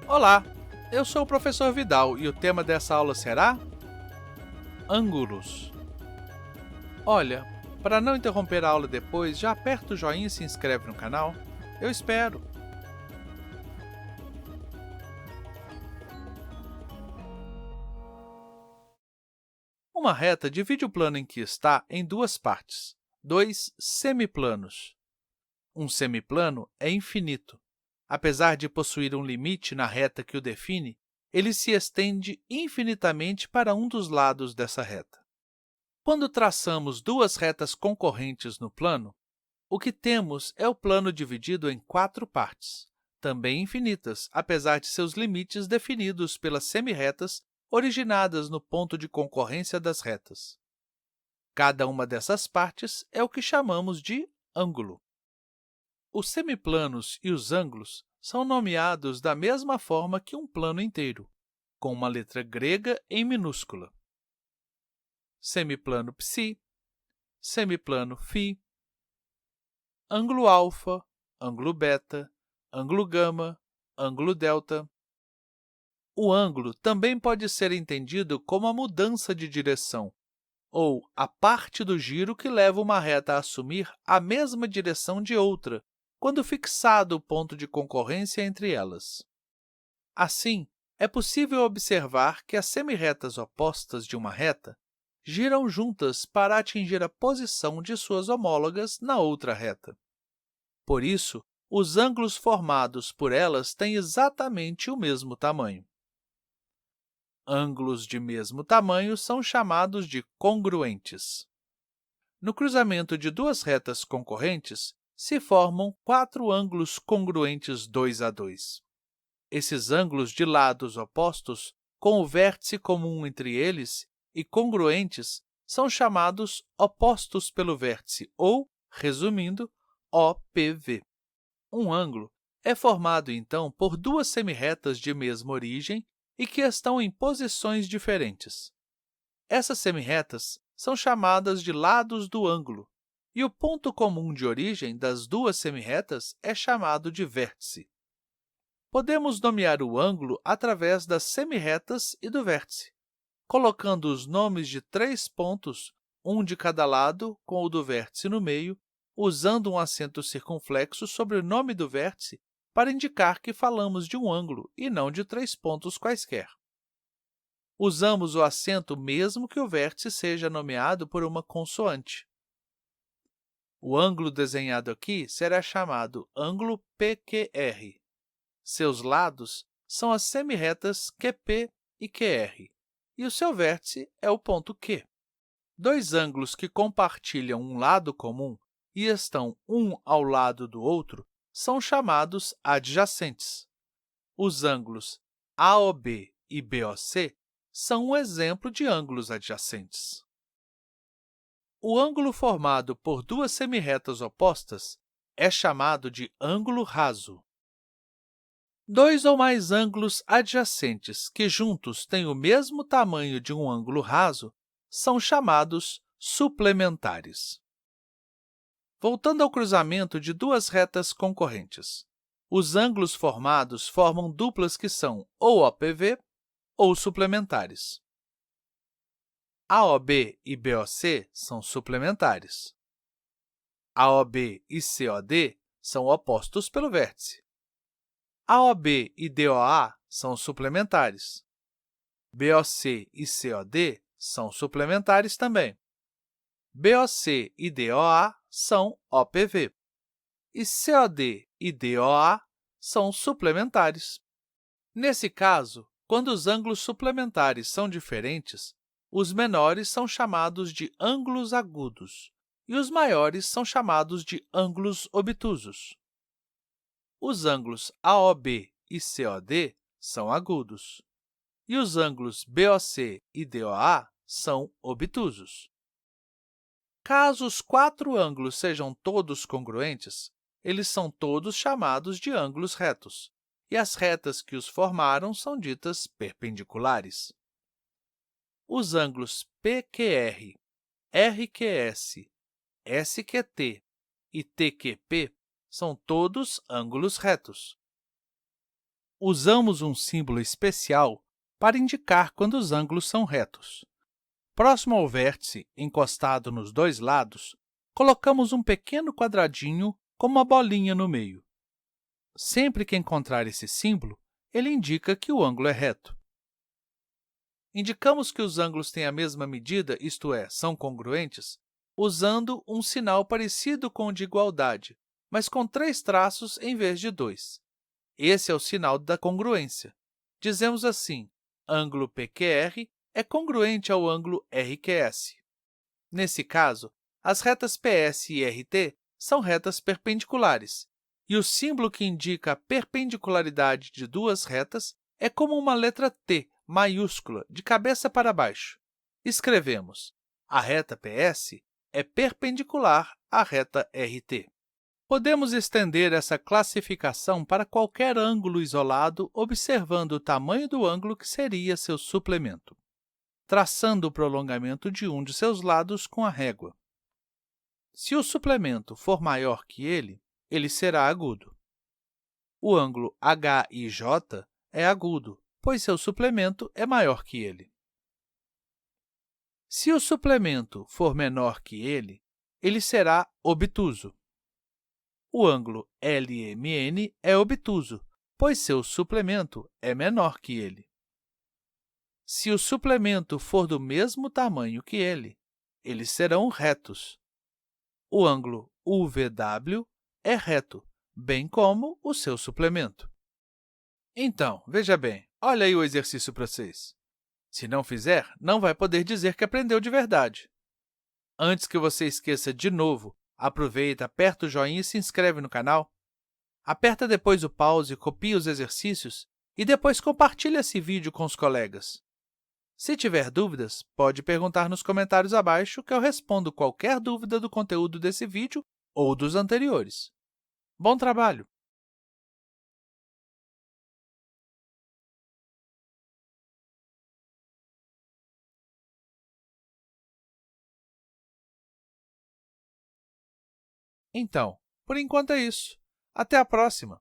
Olá, eu sou o professor Vidal e o tema dessa aula será ângulos. Olha, para não interromper a aula depois, já aperta o joinha e se inscreve no canal. Eu espero! Uma reta divide o plano em que está em duas partes, dois semiplanos. Um semiplano é infinito. Apesar de possuir um limite na reta que o define, ele se estende infinitamente para um dos lados dessa reta. Quando traçamos duas retas concorrentes no plano, o que temos é o plano dividido em quatro partes, também infinitas, apesar de seus limites definidos pelas semirretas originadas no ponto de concorrência das retas. Cada uma dessas partes é o que chamamos de ângulo. Os semiplanos e os ângulos são nomeados da mesma forma que um plano inteiro, com uma letra grega em minúscula. Semiplano psi, semiplano φ, ângulo alfa, ângulo beta, ângulo gama, ângulo delta. O ângulo também pode ser entendido como a mudança de direção, ou a parte do giro que leva uma reta a assumir a mesma direção de outra, quando fixado o ponto de concorrência entre elas. Assim, é possível observar que as semirretas opostas de uma reta giram juntas para atingir a posição de suas homólogas na outra reta. Por isso, os ângulos formados por elas têm exatamente o mesmo tamanho. Ângulos de mesmo tamanho são chamados de congruentes. No cruzamento de duas retas concorrentes, se formam quatro ângulos congruentes 2 a 2. Esses ângulos de lados opostos, com o vértice comum entre eles, e congruentes, são chamados opostos pelo vértice, ou, resumindo, OPV. Um ângulo é formado, então, por duas semirretas de mesma origem e que estão em posições diferentes. Essas semirretas são chamadas de lados do ângulo, e o ponto comum de origem das duas semirretas é chamado de vértice. Podemos nomear o ângulo através das semirretas e do vértice, colocando os nomes de três pontos, um de cada lado, com o do vértice no meio, usando um acento circunflexo sobre o nome do vértice para indicar que falamos de um ângulo e não de três pontos quaisquer. Usamos o acento mesmo que o vértice seja nomeado por uma consoante. O ângulo desenhado aqui será chamado ângulo PQR. Seus lados são as semirretas QP e QR, e o seu vértice é o ponto Q. Dois ângulos que compartilham um lado comum e estão um ao lado do outro são chamados adjacentes. Os ângulos AOB e BOC são um exemplo de ângulos adjacentes. O ângulo formado por duas semirretas opostas é chamado de ângulo raso. Dois ou mais ângulos adjacentes que juntos têm o mesmo tamanho de um ângulo raso são chamados suplementares. Voltando ao cruzamento de duas retas concorrentes, os ângulos formados formam duplas que são ou OPV ou suplementares. AOB e BOC são suplementares. AOB e COD são opostos pelo vértice. AOB e DOA são suplementares. BOC e COD são suplementares também. BOC e DOA são OPV. E COD e DOA são suplementares. Nesse caso, quando os ângulos suplementares são diferentes, os menores são chamados de ângulos agudos e os maiores são chamados de ângulos obtusos. Os ângulos AOB e COD são agudos, e os ângulos BOC e DOA são obtusos. Caso os quatro ângulos sejam todos congruentes, eles são todos chamados de ângulos retos, e as retas que os formaram são ditas perpendiculares. Os ângulos PQR, RQS, SQT e TQP são todos ângulos retos. usamos um símbolo especial para indicar quando os ângulos são retos. Próximo ao vértice, encostado nos dois lados, colocamos um pequeno quadradinho com uma bolinha no meio. Sempre que encontrar esse símbolo, ele indica que o ângulo é reto. Indicamos que os ângulos têm a mesma medida, isto é, são congruentes, usando um sinal parecido com o de igualdade, mas com 3 traços em vez de 2. Esse é o sinal da congruência. Dizemos assim: ângulo PQR é congruente ao ângulo RQS. Nesse caso, as retas PS e RT são retas perpendiculares, e o símbolo que indica a perpendicularidade de duas retas é como uma letra T maiúscula, de cabeça para baixo. Escrevemos: a reta PS é perpendicular à reta RT. Podemos estender essa classificação para qualquer ângulo isolado, observando o tamanho do ângulo que seria seu suplemento, traçando o prolongamento de um de seus lados com a régua. Se o suplemento for maior que ele será agudo. O ângulo HIJ é agudo, pois seu suplemento é maior que ele. Se o suplemento for menor que ele será obtuso. O ângulo LMN é obtuso, pois seu suplemento é menor que ele. Se o suplemento for do mesmo tamanho que eles serão retos. O ângulo UVW é reto, bem como o seu suplemento. Então, veja bem, olha aí o exercício para vocês. Se não fizer, não vai poder dizer que aprendeu de verdade. Antes que você esqueça de novo, aproveita, aperta o joinha e se inscreve no canal. Aperta depois o pause, copia os exercícios e depois compartilha esse vídeo com os colegas. Se tiver dúvidas, pode perguntar nos comentários abaixo que eu respondo qualquer dúvida do conteúdo desse vídeo ou dos anteriores. Bom trabalho! Então, por enquanto é isso. Até a próxima!